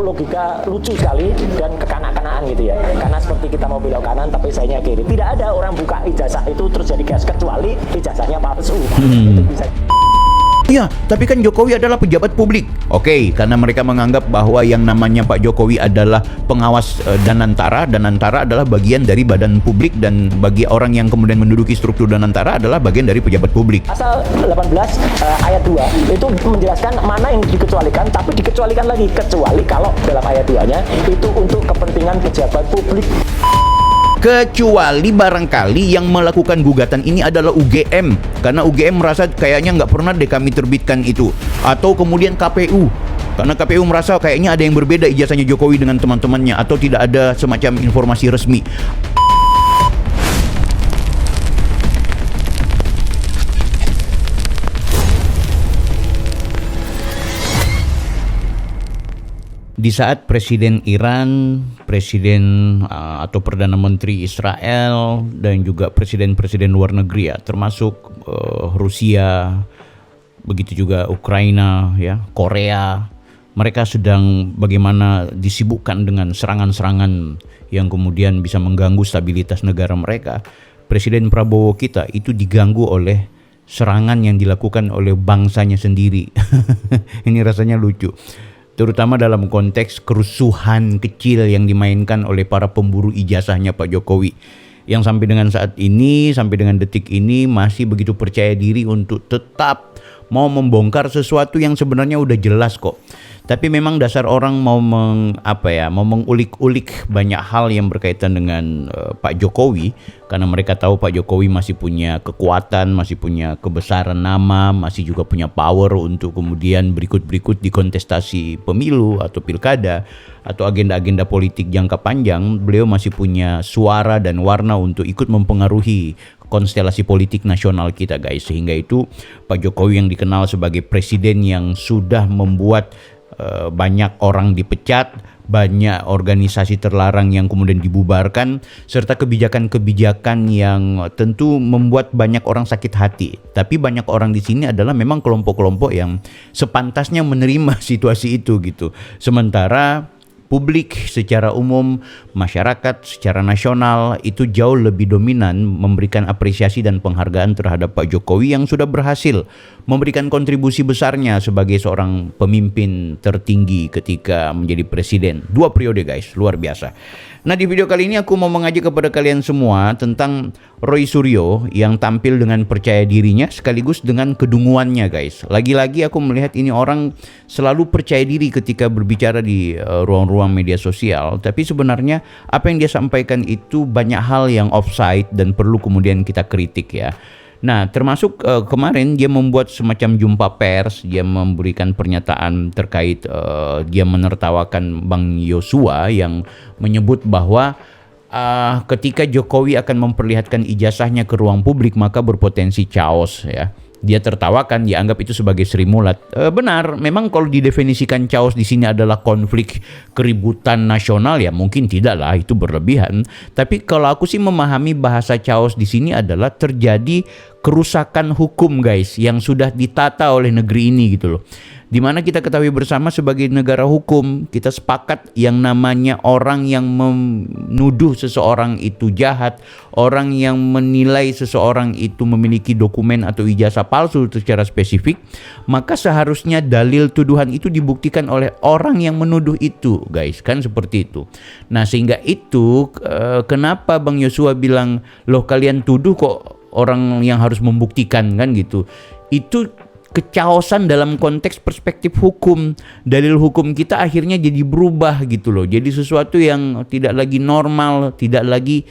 Logika lucu sekali dan kekanak-kanakan gitu ya, karena seperti kita mau belok kanan tapi sayanya kiri. Tidak ada orang buka ijazah itu terus jadi gas kecuali ijazahnya palsu. Itu bisa. Ya, tapi kan Jokowi adalah pejabat publik. Oke, karena mereka menganggap bahwa yang namanya Pak Jokowi adalah pengawas Danantara. Danantara adalah bagian dari badan publik, dan bagi orang yang kemudian menduduki struktur Danantara adalah bagian dari pejabat publik. Pasal 18 ayat 2 itu menjelaskan mana yang dikecualikan, tapi dikecualikan lagi kecuali kalau dalam ayat 2-nya itu untuk kepentingan pejabat publik. Kecuali barangkali yang melakukan gugatan ini adalah UGM, karena UGM merasa kayaknya nggak pernah deh kami terbitkan itu, atau kemudian KPU, karena KPU merasa kayaknya ada yang berbeda ijazahnya Jokowi dengan teman-temannya, atau tidak ada semacam informasi resmi. Di saat Presiden Iran, Presiden atau Perdana Menteri Israel, dan juga Presiden-Presiden luar negeri ya, termasuk Rusia, begitu juga Ukraina, ya, Korea, mereka sedang bagaimana disibukkan dengan serangan-serangan yang kemudian bisa mengganggu stabilitas negara mereka. Presiden Prabowo kita itu diganggu oleh serangan yang dilakukan oleh bangsanya sendiri. Ini rasanya lucu. Terutama dalam konteks kerusuhan kecil yang dimainkan oleh para pemburu ijazahnya Pak Jokowi, yang sampai dengan saat ini, sampai dengan detik ini masih begitu percaya diri untuk tetap mau membongkar sesuatu yang sebenarnya udah jelas kok. Tapi memang dasar orang mau mengulik-ulik banyak hal yang berkaitan dengan Pak Jokowi, karena mereka tahu Pak Jokowi masih punya kekuatan, masih punya kebesaran nama, masih juga punya power untuk kemudian berikut-berikut di kontestasi pemilu atau pilkada atau agenda-agenda politik jangka panjang. Beliau masih punya suara dan warna untuk ikut mempengaruhi konstelasi politik nasional kita, guys. Sehingga itu Pak Jokowi yang dikenal sebagai presiden yang sudah membuat banyak orang dipecat, banyak organisasi terlarang yang kemudian dibubarkan, serta kebijakan-kebijakan yang tentu membuat banyak orang sakit hati. Tapi banyak orang di sini adalah memang kelompok-kelompok yang sepantasnya menerima situasi itu gitu. Sementara publik secara umum, masyarakat secara nasional itu jauh lebih dominan memberikan apresiasi dan penghargaan terhadap Pak Jokowi yang sudah berhasil memberikan kontribusi besarnya sebagai seorang pemimpin tertinggi ketika menjadi presiden. 2 periode, guys, luar biasa. Nah, di video kali ini aku mau mengajak kepada kalian semua tentang Roy Suryo yang tampil dengan percaya dirinya sekaligus dengan kedunguannya, guys. Lagi-lagi aku melihat ini orang selalu percaya diri ketika berbicara di ruang-ruang media sosial, tapi sebenarnya apa yang dia sampaikan itu banyak hal yang offside dan perlu kemudian kita kritik ya. Nah, termasuk kemarin dia membuat semacam jumpa pers, dia memberikan pernyataan terkait dia menertawakan Bang Yosua yang menyebut bahwa ketika Jokowi akan memperlihatkan ijazahnya ke ruang publik maka berpotensi chaos ya. Dia tertawakan, dianggap itu sebagai Sri Mulat. Benar, memang kalau didefinisikan chaos di sini adalah konflik keributan nasional ya mungkin tidak lah, itu berlebihan. Tapi kalau aku sih memahami bahasa chaos di sini adalah terjadi kerusakan hukum, guys, yang sudah ditata oleh negeri ini gitu loh. Dimana kita ketahui bersama sebagai negara hukum, kita sepakat yang namanya orang yang menuduh seseorang itu jahat, orang yang menilai seseorang itu memiliki dokumen atau ijazah palsu secara spesifik, maka seharusnya dalil tuduhan itu dibuktikan oleh orang yang menuduh itu, guys, kan seperti itu. Nah, sehingga itu kenapa Bang Yosua bilang, loh kalian tuduh kok orang yang harus membuktikan, kan gitu. Itu kecaosan dalam konteks perspektif hukum. Dalil hukum kita akhirnya jadi berubah gitu loh. Jadi sesuatu yang tidak lagi normal, tidak lagi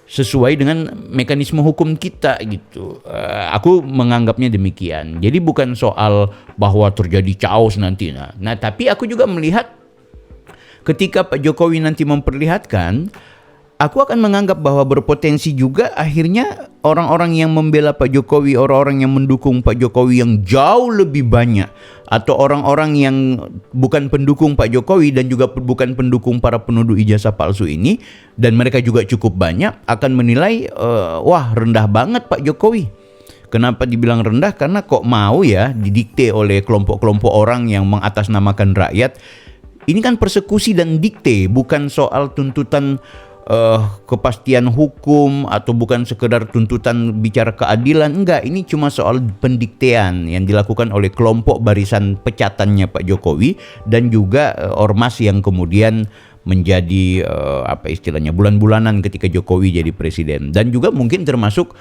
sesuai dengan mekanisme hukum kita gitu. Aku menganggapnya demikian. Jadi bukan soal bahwa terjadi chaos nanti. Nah, tapi aku juga melihat ketika Pak Jokowi nanti memperlihatkan, aku akan menganggap bahwa berpotensi juga akhirnya orang-orang yang membela Pak Jokowi, orang-orang yang mendukung Pak Jokowi yang jauh lebih banyak, atau orang-orang yang bukan pendukung Pak Jokowi dan juga bukan pendukung para penuduh ijazah palsu ini, dan mereka juga cukup banyak, akan menilai wah rendah banget Pak Jokowi. Kenapa dibilang rendah? Karena kok mau ya didikte oleh kelompok-kelompok orang yang mengatasnamakan rakyat. Ini kan persekusi dan dikte, bukan soal tuntutan kepastian hukum atau bukan sekedar tuntutan bicara keadilan. Enggak, ini cuma soal pendiktean yang dilakukan oleh kelompok barisan pecatannya Pak Jokowi dan juga ormas yang kemudian menjadi apa istilahnya bulan-bulanan ketika Jokowi jadi presiden, dan juga mungkin termasuk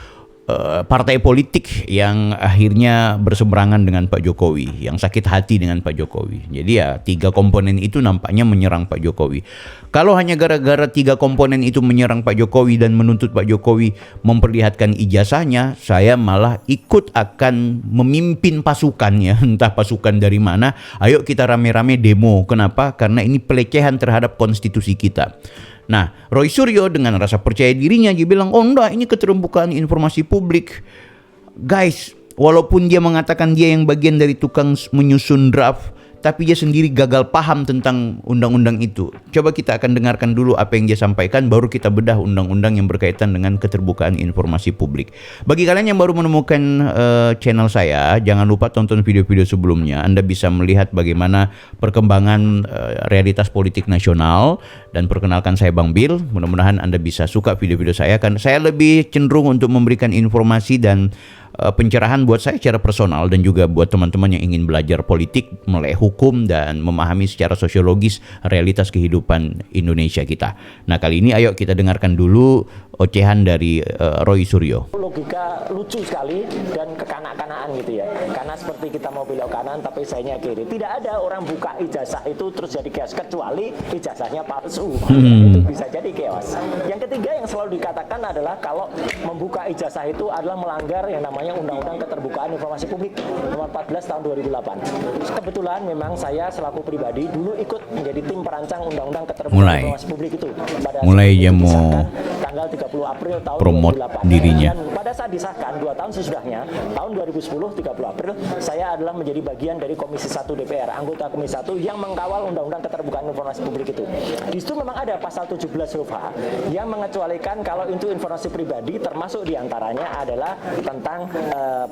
partai politik yang akhirnya berseberangan dengan Pak Jokowi, yang sakit hati dengan Pak Jokowi. Jadi ya 3 komponen itu nampaknya menyerang Pak Jokowi. Kalau hanya gara-gara 3 komponen itu menyerang Pak Jokowi dan menuntut Pak Jokowi memperlihatkan ijazahnya, saya malah ikut akan memimpin pasukan ya, entah pasukan dari mana. Ayo kita rame-rame demo. Kenapa? Karena ini pelecehan terhadap konstitusi kita. Nah, Roy Suryo dengan rasa percaya dirinya dia bilang, oh enggak, ini keterbukaan informasi publik. Guys, walaupun dia mengatakan dia yang bagian dari tukang menyusun draft, tapi dia sendiri gagal paham tentang undang-undang itu. Coba kita akan dengarkan dulu apa yang dia sampaikan, baru kita bedah undang-undang yang berkaitan dengan keterbukaan informasi publik. Bagi kalian yang baru menemukan channel saya, jangan lupa tonton video-video sebelumnya. Anda bisa melihat bagaimana perkembangan realitas politik nasional. Dan perkenalkan, saya Bang Bill. Mudah-mudahan Anda bisa suka video-video saya, kan saya lebih cenderung untuk memberikan informasi dan pencerahan buat saya secara personal, dan juga buat teman-teman yang ingin belajar politik, melek hukum, dan memahami secara sosiologis realitas kehidupan Indonesia kita. Nah, kali ini ayo kita dengarkan dulu ocehan dari Roy Suryo. Logika lucu sekali dan kekanak-kanaan gitu ya. Karena seperti kita mau belok kanan tapi sayanya kiri. Tidak ada orang buka ijazah itu terus jadi chaos, kecuali ijazahnya palsu. Itu bisa jadi chaos. Yang ketiga yang selalu dikatakan adalah kalau membuka ijazah itu adalah melanggar yang namanya Undang-Undang Keterbukaan Informasi Publik nomor 14 tahun 2008. Kebetulan memang saya selaku pribadi dulu ikut menjadi tim perancang Undang-Undang Keterbukaan Informasi Publik itu. Mulai dia mau tanggal 30 April tahun promote 2008. dirinya. Dan pada saat disahkan 2 tahun sesudahnya, tahun 2010 30 April, saya adalah menjadi bagian dari Komisi 1 DPR, anggota Komisi 1 yang mengkawal Undang-Undang Keterbukaan Informasi Publik itu. Di situ memang ada pasal 17 huruf H yang mengecualikan kalau itu informasi pribadi, termasuk diantaranya adalah tentang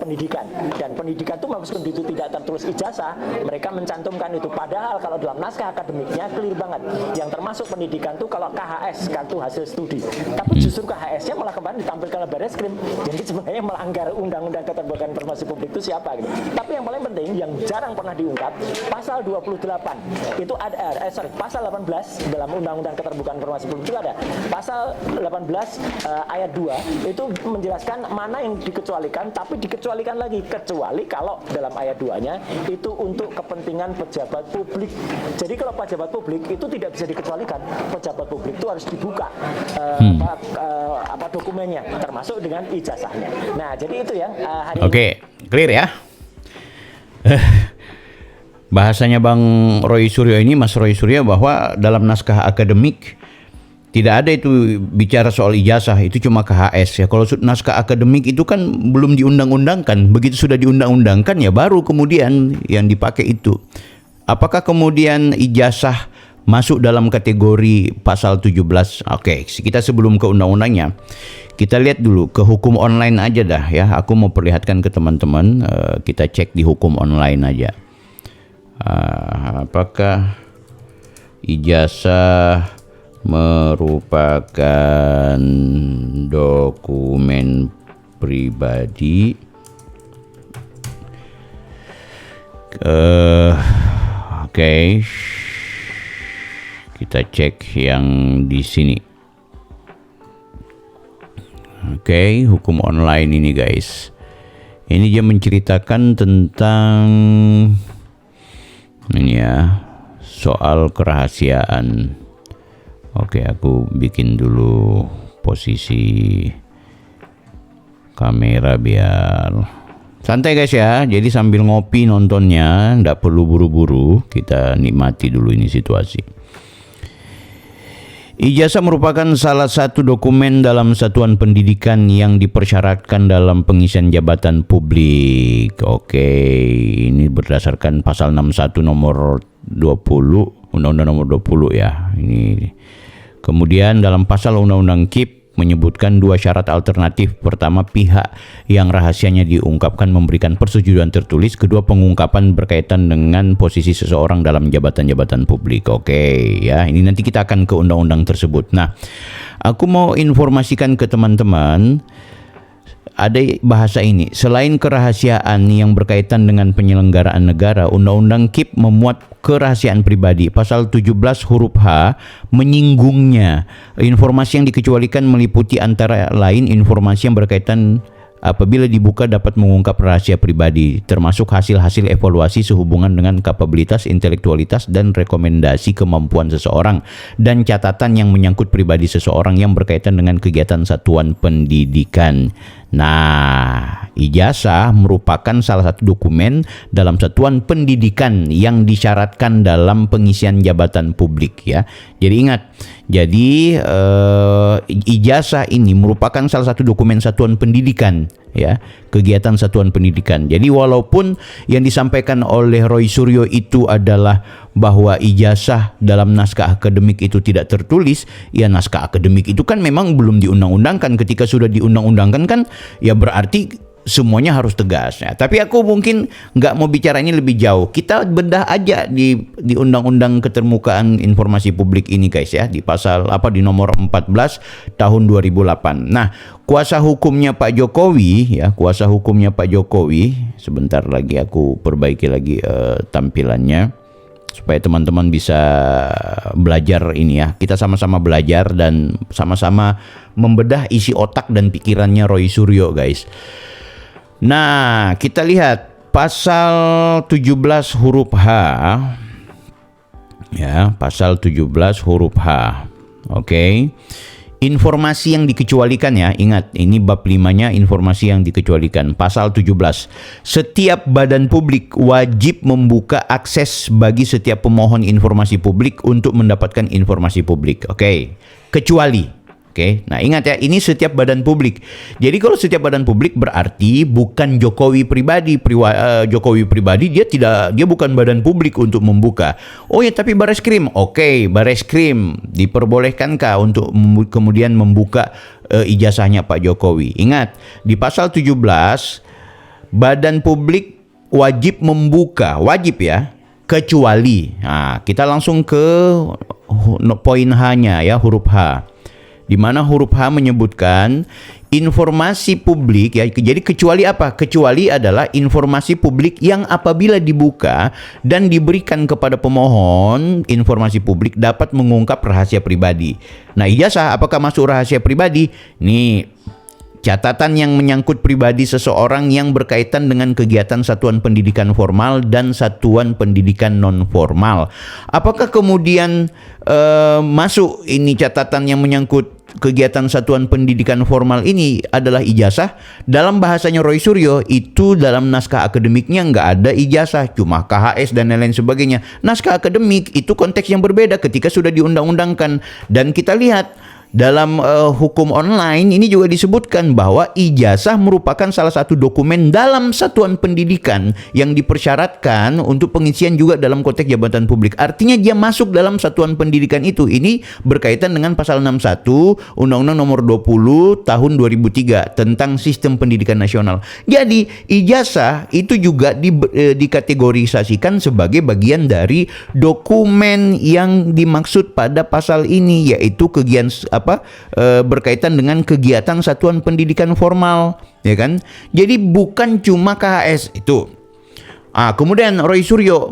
pendidikan. Dan pendidikan itu meskipun itu tidak tertulis ijazah, mereka mencantumkan itu. Padahal kalau dalam naskah akademiknya clear banget. Yang termasuk pendidikan itu kalau KHS, kartu hasil studi. Tapi justru KHS-nya malah kemarin ditampilkan oleh Barreskrim. Jadi sebenarnya melanggar Undang-Undang Keterbukaan Informasi Publik itu siapa gitu. Tapi yang paling penting yang jarang pernah diungkap, pasal 28 itu ada pasal 18 dalam Undang-Undang Keterbukaan Informasi Publik itu ada. Pasal 18 ayat 2 itu menjelaskan mana yang dikecualikan, tapi dikecualikan lagi kecuali kalau dalam ayat 2-nya itu untuk kepentingan pejabat publik. Jadi kalau pejabat publik itu tidak bisa dikecualikan. Pejabat publik itu harus dibuka dokumennya, termasuk dengan ijazahnya. Nah, jadi itu ya hari ini. Oke, clear ya. Bahasanya Bang Roy Suryo ini, Mas Roy Suryo, bahwa dalam naskah akademik tidak ada itu bicara soal ijazah, itu cuma KHS ya. Kalau naskah akademik itu kan belum diundang-undangkan. Begitu sudah diundang-undangkan ya baru kemudian yang dipakai itu. Apakah kemudian ijazah masuk dalam kategori pasal 17? Oke, kita sebelum ke undang-undangnya, kita lihat dulu ke hukum online aja dah ya. Aku mau perlihatkan ke teman-teman, kita cek di hukum online aja. Apakah ijazah merupakan dokumen pribadi? Oke. Kita cek yang di sini. Oke, hukum online ini guys. Ini dia menceritakan tentang ini ya, soal kerahasiaan. Oke, aku bikin dulu posisi kamera biar santai guys ya. Jadi sambil ngopi nontonnya, nggak perlu buru-buru, kita nikmati dulu ini situasi. Ijazah merupakan salah satu dokumen dalam satuan pendidikan yang dipersyaratkan dalam pengisian jabatan publik. Oke, ini berdasarkan pasal 61 nomor 20, Undang-Undang nomor 20 ya. Ini kemudian dalam pasal Undang-Undang KIP menyebutkan dua syarat alternatif. Pertama, pihak yang rahasianya diungkapkan memberikan persetujuan tertulis. Kedua, pengungkapan berkaitan dengan posisi seseorang dalam jabatan-jabatan publik. Oke, ya. Ini nanti kita akan ke undang-undang tersebut. Nah, aku mau informasikan ke teman-teman, ada bahasa ini. Selain kerahasiaan yang berkaitan dengan penyelenggaraan negara, Undang-Undang KIP memuat kerahasiaan pribadi. Pasal 17 huruf H menyinggungnya. Informasi yang dikecualikan meliputi antara lain informasi yang berkaitan apabila dibuka dapat mengungkap rahasia pribadi, termasuk hasil-hasil evaluasi sehubungan dengan kapabilitas, intelektualitas, dan rekomendasi kemampuan seseorang, dan catatan yang menyangkut pribadi seseorang yang berkaitan dengan kegiatan satuan pendidikan. Nah, ijazah merupakan salah satu dokumen dalam satuan pendidikan yang disyaratkan dalam pengisian jabatan publik, ya. Jadi ingat, ijazah ini merupakan salah satu dokumen satuan pendidikan, ya, kegiatan satuan pendidikan. Jadi walaupun yang disampaikan oleh Roy Suryo itu adalah bahwa ijazah dalam naskah akademik itu tidak tertulis, ya naskah akademik itu kan memang belum diundang-undangkan. Ketika sudah diundang-undangkan kan ya berarti semuanya harus tegas, ya. Tapi aku mungkin nggak mau bicara ini lebih jauh. Kita bedah aja di Undang-Undang Keterbukaan Informasi Publik ini, guys, ya, di pasal di nomor 14 tahun 2008. Nah, kuasa hukumnya Pak Jokowi, ya, kuasa hukumnya Pak Jokowi, sebentar lagi aku perbaiki lagi tampilannya supaya teman-teman bisa belajar ini, ya. Kita sama-sama belajar dan sama-sama membedah isi otak dan pikirannya Roy Suryo, guys. Nah, kita lihat pasal 17 huruf H, ya, pasal 17 huruf H. Oke. Informasi yang dikecualikan, ya, ingat ini bab 5-nya, informasi yang dikecualikan. Pasal 17, setiap badan publik wajib membuka akses bagi setiap pemohon informasi publik untuk mendapatkan informasi publik. Oke. Kecuali, oke. Nah, ingat, ya, ini setiap badan publik. Jadi kalau setiap badan publik berarti bukan Jokowi pribadi. Jokowi pribadi dia bukan badan publik untuk membuka. Oh ya, tapi Bareskrim. Oke, Bareskrim diperbolehkankah untuk kemudian membuka ijazahnya Pak Jokowi? Ingat, di pasal 17 badan publik wajib membuka, wajib, ya, kecuali. Nah, kita langsung ke poin H-nya, ya, huruf H. Di mana huruf H menyebutkan informasi publik, ya. Jadi kecuali apa? Kecuali adalah informasi publik yang apabila dibuka dan diberikan kepada pemohon informasi publik dapat mengungkap rahasia pribadi. Nah, ijazah apakah masuk rahasia pribadi? Nih, catatan yang menyangkut pribadi seseorang yang berkaitan dengan kegiatan satuan pendidikan formal dan satuan pendidikan non formal. Apakah kemudian masuk ini catatan yang menyangkut kegiatan satuan pendidikan formal ini adalah ijazah? Dalam bahasanya Roy Suryo itu dalam naskah akademiknya nggak ada ijazah, cuma KHS dan lain-lain sebagainya. Naskah akademik itu konteks yang berbeda ketika sudah diundang-undangkan. Dan kita lihat dalam hukum online ini juga disebutkan bahwa ijazah merupakan salah satu dokumen dalam satuan pendidikan yang dipersyaratkan untuk pengisian juga dalam konteks jabatan publik. Artinya dia masuk dalam satuan pendidikan itu. Ini berkaitan dengan pasal 61 Undang-Undang Nomor 20 Tahun 2003 tentang Sistem Pendidikan Nasional. Jadi ijazah itu juga dikategorisasikan sebagai bagian dari dokumen yang dimaksud pada pasal ini, yaitu berkaitan dengan kegiatan satuan pendidikan formal, ya kan? Jadi bukan cuma KHS itu. Kemudian Roy Suryo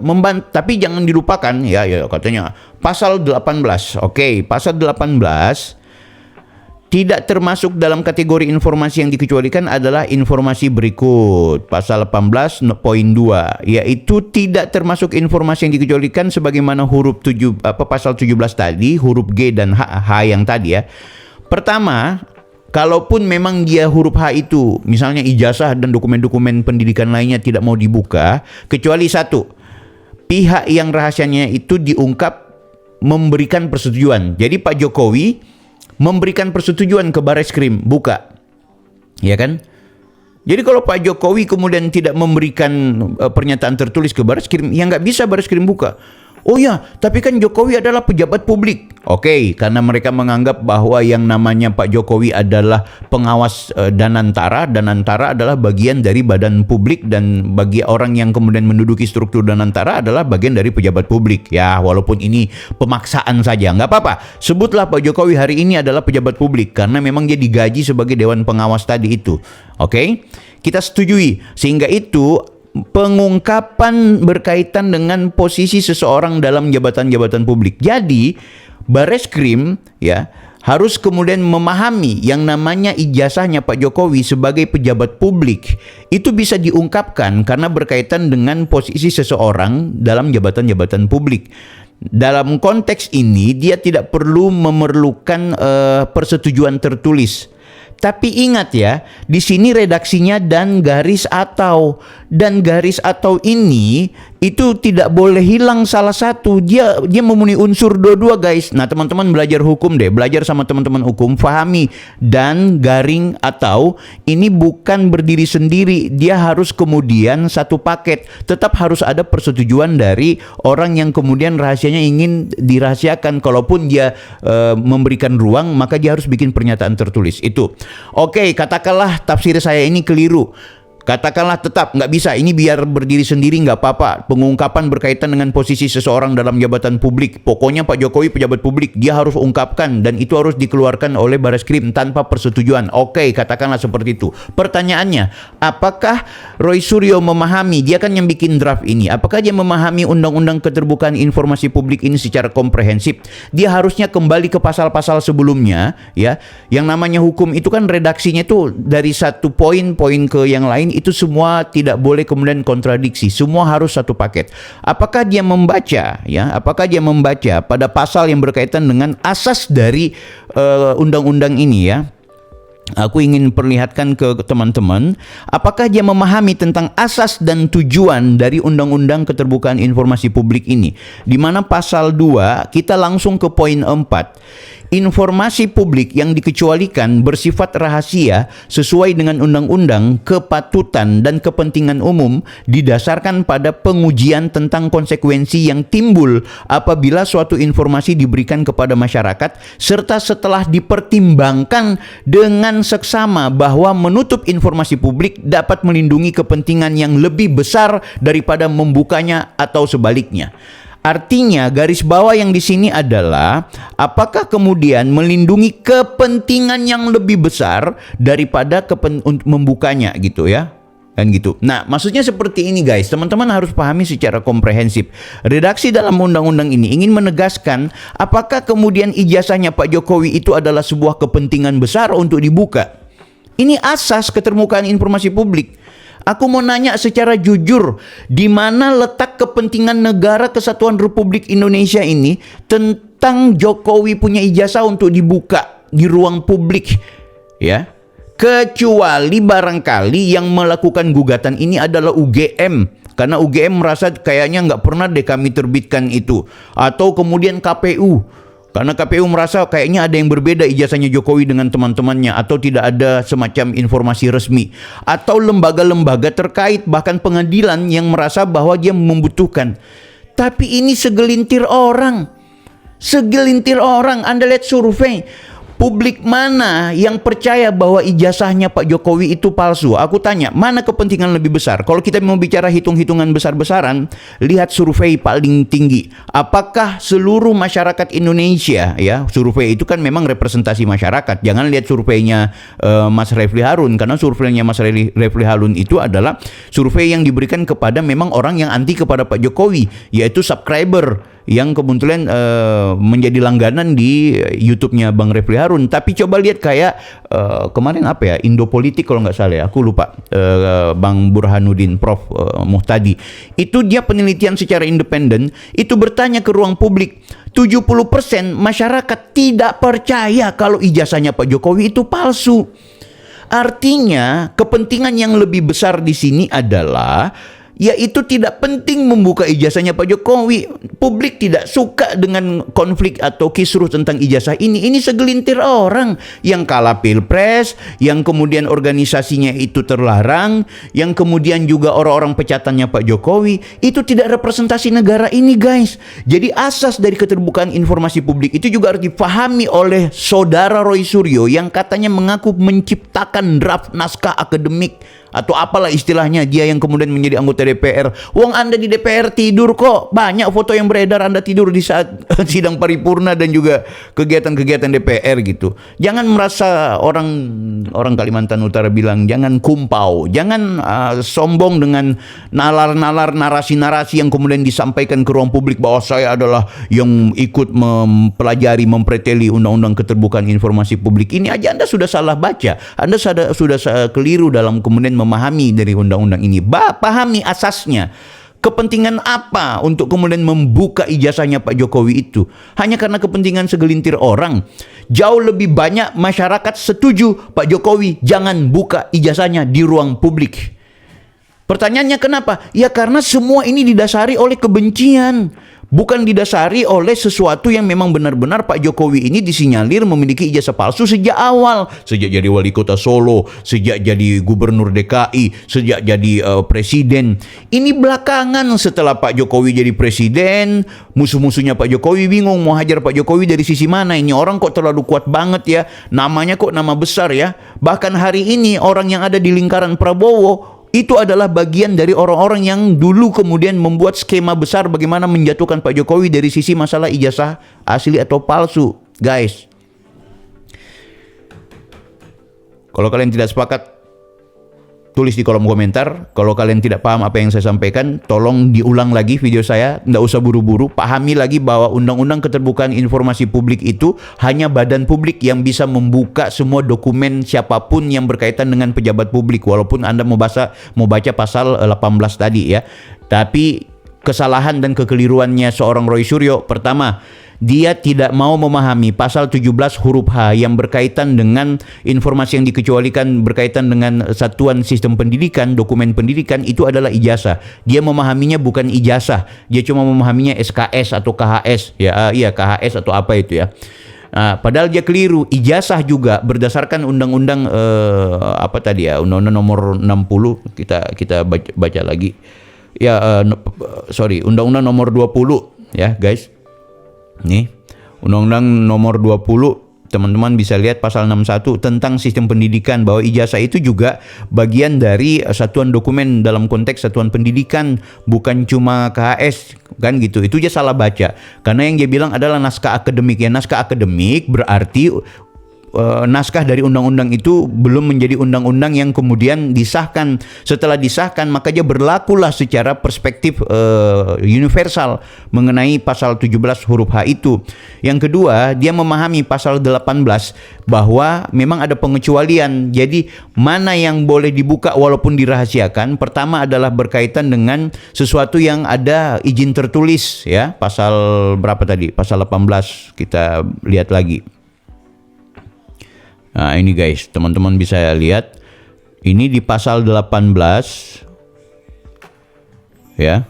tapi jangan dilupakan, ya katanya pasal 18. Oke, pasal 18 tidak termasuk dalam kategori informasi yang dikecualikan adalah informasi berikut. Pasal 18 poin 2, yaitu tidak termasuk informasi yang dikecualikan sebagaimana huruf pasal 17 tadi, huruf G dan H yang tadi, ya. Pertama, kalaupun memang dia huruf H itu, misalnya ijazah dan dokumen-dokumen pendidikan lainnya tidak mau dibuka, kecuali satu, pihak yang rahasianya itu diungkap memberikan persetujuan. Jadi Pak Jokowi memberikan persetujuan ke Bareskrim buka, ya kan? Jadi kalau Pak Jokowi kemudian tidak memberikan pernyataan tertulis ke Bareskrim, ya nggak bisa Bareskrim buka. Oh ya, tapi kan Jokowi adalah pejabat publik. Oke, karena mereka menganggap bahwa yang namanya Pak Jokowi adalah pengawas Danantara. Danantara adalah bagian dari badan publik, dan bagi orang yang kemudian menduduki struktur Danantara adalah bagian dari pejabat publik. Ya, walaupun ini pemaksaan saja, nggak apa-apa. Sebutlah Pak Jokowi hari ini adalah pejabat publik karena memang dia digaji sebagai dewan pengawas tadi itu. Oke, kita setujui. Sehingga itu pengungkapan berkaitan dengan posisi seseorang dalam jabatan-jabatan publik. Jadi, Bareskrim ya harus kemudian memahami yang namanya ijazahnya Pak Jokowi sebagai pejabat publik itu bisa diungkapkan karena berkaitan dengan posisi seseorang dalam jabatan-jabatan publik. Dalam konteks ini dia tidak perlu memerlukan persetujuan tertulis. Tapi ingat ya, di sini redaksinya dan garis atau ini itu tidak boleh hilang salah satu. Dia memenuhi unsur dua-dua, guys. Nah, teman-teman belajar hukum deh, belajar sama teman-teman hukum, fahami dan garing atau ini bukan berdiri sendiri. Dia harus kemudian satu paket. Tetap harus ada persetujuan dari orang yang kemudian rahasianya ingin dirahasiakan. Kalaupun dia memberikan ruang, maka dia harus bikin pernyataan tertulis. Itu. Oke, katakanlah tafsir saya ini keliru. Katakanlah tetap nggak bisa, ini biar berdiri sendiri nggak apa-apa. Pengungkapan berkaitan dengan posisi seseorang dalam jabatan publik. Pokoknya Pak Jokowi pejabat publik, dia harus ungkapkan dan itu harus dikeluarkan oleh Bareskrim tanpa persetujuan. Oke, katakanlah seperti itu. Pertanyaannya, apakah Roy Suryo memahami, dia kan yang bikin draft ini, apakah dia memahami Undang-Undang Keterbukaan Informasi Publik ini secara komprehensif? Dia harusnya kembali ke pasal-pasal sebelumnya, ya. Yang namanya hukum itu kan redaksinya itu dari satu poin ke yang lain, itu semua tidak boleh kemudian kontradiksi, semua harus satu paket. Apakah dia membaca ya? Apakah dia membaca pada pasal yang berkaitan dengan asas dari undang-undang ini ya? Aku ingin perlihatkan ke teman-teman, apakah dia memahami tentang asas dan tujuan dari Undang-Undang Keterbukaan Informasi Publik ini. Di mana pasal 2 kita langsung ke poin 4. Informasi publik yang dikecualikan bersifat rahasia sesuai dengan undang-undang, kepatutan dan kepentingan umum didasarkan pada pengujian tentang konsekuensi yang timbul apabila suatu informasi diberikan kepada masyarakat serta setelah dipertimbangkan dengan seksama bahwa menutup informasi publik dapat melindungi kepentingan yang lebih besar daripada membukanya atau sebaliknya. Artinya garis bawah yang di sini adalah apakah kemudian melindungi kepentingan yang lebih besar daripada membukanya gitu ya. Kan gitu. Nah, maksudnya seperti ini guys, teman-teman harus pahami secara komprehensif. Redaksi dalam undang-undang ini ingin menegaskan apakah kemudian ijazahnya Pak Jokowi itu adalah sebuah kepentingan besar untuk dibuka. Ini asas keterbukaan informasi publik. Aku mau nanya secara jujur, di mana letak kepentingan negara kesatuan Republik Indonesia ini tentang Jokowi punya ijazah untuk dibuka di ruang publik, ya? Kecuali barangkali yang melakukan gugatan ini adalah UGM, karena UGM merasa kayaknya nggak pernah deh kami terbitkan itu, atau kemudian KPU. Karena KPU merasa kayaknya ada yang berbeda ijazahnya Jokowi dengan teman-temannya, atau tidak ada semacam informasi resmi, atau lembaga-lembaga terkait bahkan pengadilan yang merasa bahwa dia membutuhkan. Tapi ini segelintir orang. Anda lihat survei. Publik mana yang percaya bahwa ijazahnya Pak Jokowi itu palsu? Aku tanya, mana kepentingan lebih besar? Kalau kita mau bicara hitung-hitungan besar-besaran, lihat survei paling tinggi. Apakah seluruh masyarakat Indonesia, ya, survei itu kan memang representasi masyarakat. Jangan lihat surveinya Mas Refli Harun, karena surveinya Mas Refli Harun itu adalah survei yang diberikan kepada memang orang yang anti kepada Pak Jokowi, yaitu subscriber yang kebetulan menjadi langganan di YouTube-nya Bang Refli Harun. Tapi coba lihat kayak kemarin apa ya, Indopolitik kalau nggak salah ya, aku lupa, Bang Burhanuddin, Prof Muhtadi. Itu dia penelitian secara independen, itu bertanya ke ruang publik. 70% masyarakat tidak percaya kalau ijazahnya Pak Jokowi itu palsu. Artinya kepentingan yang lebih besar di sini adalah yaitu tidak penting membuka ijazahnya Pak Jokowi. Publik tidak suka dengan konflik atau kisruh tentang ijazah ini. Ini segelintir orang yang kalah pilpres, yang kemudian organisasinya itu terlarang, yang kemudian juga orang-orang pecatannya Pak Jokowi. Itu tidak representasi negara ini, guys. Jadi asas dari keterbukaan informasi publik itu juga harus dipahami oleh saudara Roy Suryo yang katanya mengaku menciptakan draft naskah akademik atau apalah istilahnya, dia yang kemudian menjadi anggota DPR. Wong Anda di DPR tidur kok. Banyak foto yang beredar Anda tidur di saat sidang paripurna dan juga kegiatan-kegiatan DPR gitu. Jangan merasa orang Kalimantan Utara bilang jangan kumpau, jangan sombong dengan nalar-nalar narasi-narasi yang kemudian disampaikan ke ruang publik bahwa saya adalah yang ikut mempelajari, mempreteli undang-undang keterbukaan informasi publik. Ini aja Anda sudah salah baca. Anda sudah keliru dalam kemudian memahami dari undang-undang ini. Pahami asasnya. Kepentingan apa untuk kemudian membuka ijazahnya Pak Jokowi itu? Hanya karena kepentingan segelintir orang. Jauh lebih banyak masyarakat setuju Pak Jokowi jangan buka ijazahnya di ruang publik. Pertanyaannya kenapa? Ya karena semua ini didasari oleh kebencian. Bukan didasari oleh sesuatu yang memang benar-benar Pak Jokowi ini disinyalir memiliki ijazah palsu sejak awal. Sejak jadi wali kota Solo, sejak jadi gubernur DKI, sejak jadi presiden. Ini belakangan setelah Pak Jokowi jadi presiden, musuh-musuhnya Pak Jokowi bingung mau hajar Pak Jokowi dari sisi mana. Ini orang kok terlalu kuat banget ya, namanya kok nama besar ya. Bahkan hari ini orang yang ada di lingkaran Prabowo itu adalah bagian dari orang-orang yang dulu kemudian membuat skema besar bagaimana menjatuhkan Pak Jokowi dari sisi masalah ijazah asli atau palsu. Guys, kalau kalian tidak sepakat, tulis di kolom komentar. Kalau kalian tidak paham apa yang saya sampaikan, tolong diulang lagi video saya. Nggak usah buru-buru. Pahami lagi bahwa Undang-Undang Keterbukaan Informasi Publik itu hanya badan publik yang bisa membuka semua dokumen siapapun yang berkaitan dengan pejabat publik. Walaupun Anda mau baca pasal 18 tadi ya. Tapi kesalahan dan kekeliruannya seorang Roy Suryo, pertama, dia tidak mau memahami pasal 17 huruf H yang berkaitan dengan informasi yang dikecualikan berkaitan dengan satuan sistem pendidikan, dokumen pendidikan itu adalah ijazah. Dia memahaminya bukan ijazah, dia cuma memahaminya SKS atau KHS ya, iya KHS atau apa itu ya. Padahal dia keliru. Ijazah juga berdasarkan undang-undang apa tadi ya, undang-undang nomor 60 kita baca lagi ya, undang-undang nomor 20 ya guys. Nih, Undang-Undang nomor 20, teman-teman bisa lihat pasal 61 tentang sistem pendidikan, bahwa ijazah itu juga bagian dari satuan dokumen dalam konteks satuan pendidikan, bukan cuma KHS kan gitu. Itu dia salah baca. Karena yang dia bilang adalah naskah akademik. Ya, naskah akademik berarti naskah dari undang-undang itu belum menjadi undang-undang yang kemudian disahkan. Setelah disahkan maka dia berlakulah secara perspektif universal mengenai pasal 17 huruf H itu. Yang kedua, dia memahami pasal 18 bahwa memang ada pengecualian. Jadi mana yang boleh dibuka walaupun dirahasiakan? Pertama adalah berkaitan dengan sesuatu yang ada izin tertulis ya. Pasal berapa tadi? Pasal 18 kita lihat lagi. Nah ini guys, teman-teman bisa lihat. Ini di pasal 18 ya,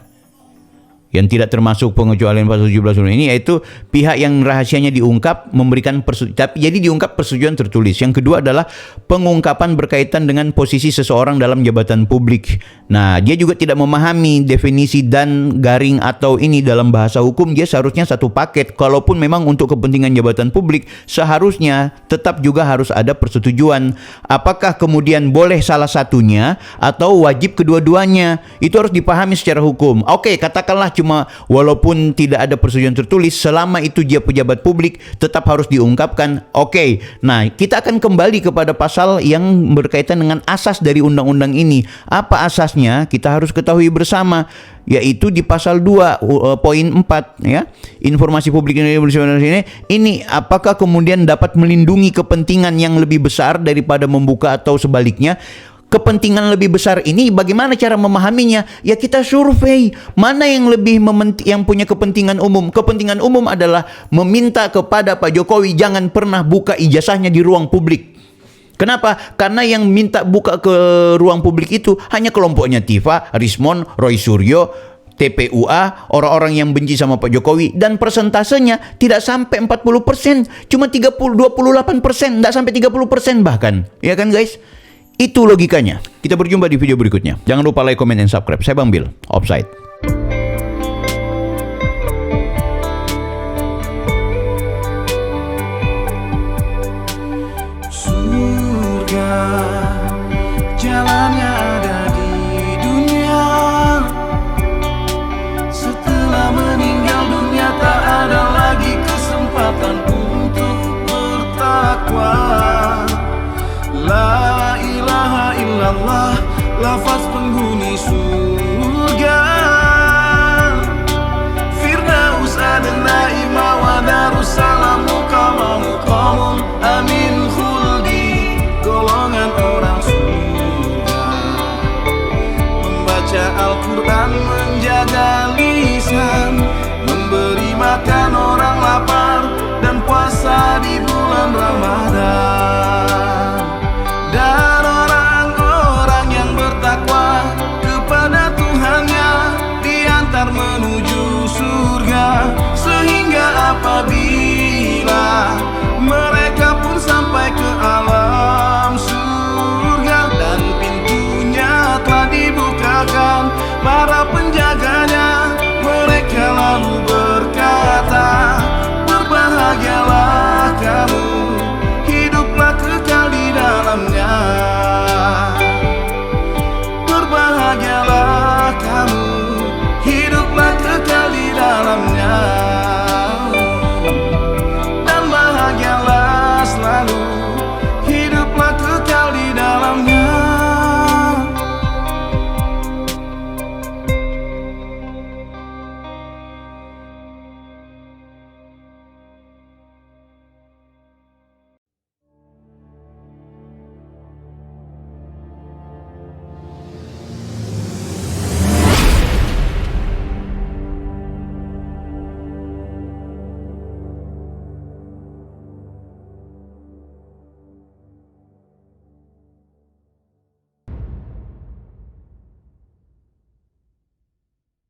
yang tidak termasuk pengecualian pasal 17 ini, yaitu pihak yang rahasianya diungkap memberikan tapi jadi diungkap persetujuan tertulis. Yang kedua adalah pengungkapan berkaitan dengan posisi seseorang dalam jabatan publik. Nah, dia juga tidak memahami definisi dan garing atau ini dalam bahasa hukum. Dia seharusnya satu paket. Kalaupun memang untuk kepentingan jabatan publik, seharusnya tetap juga harus ada persetujuan. Apakah kemudian boleh salah satunya atau wajib kedua-duanya? Itu harus dipahami secara hukum. Oke, katakanlah cuma walaupun tidak ada persetujuan tertulis, selama itu dia pejabat publik tetap harus diungkapkan. Oke. Nah, kita akan kembali kepada pasal yang berkaitan dengan asas dari undang-undang ini. Apa asasnya? Kita harus ketahui bersama, yaitu di pasal 2 poin 4 ya. Informasi publik ini apakah kemudian dapat melindungi kepentingan yang lebih besar daripada membuka atau sebaliknya? Kepentingan lebih besar ini bagaimana cara memahaminya? Ya kita survei mana yang lebih yang punya kepentingan umum. Kepentingan umum adalah meminta kepada Pak Jokowi jangan pernah buka ijazahnya di ruang publik. Kenapa? Karena yang minta buka ke ruang publik itu hanya kelompoknya Tifa, Rismon, Roy Suryo, TPUA, orang-orang yang benci sama Pak Jokowi, dan persentasenya tidak sampai 40%, cuma 28%, tidak sampai 30% bahkan. Ya kan guys? Itu logikanya. Kita berjumpa di video berikutnya. Jangan lupa like, comment, dan subscribe. Saya Bang Bil, Offside. Jalannya ada di dunia. Setelah meninggal dunia tak ada lagi kesempatan untuk bertakwa. La ilaha illallah, lafaz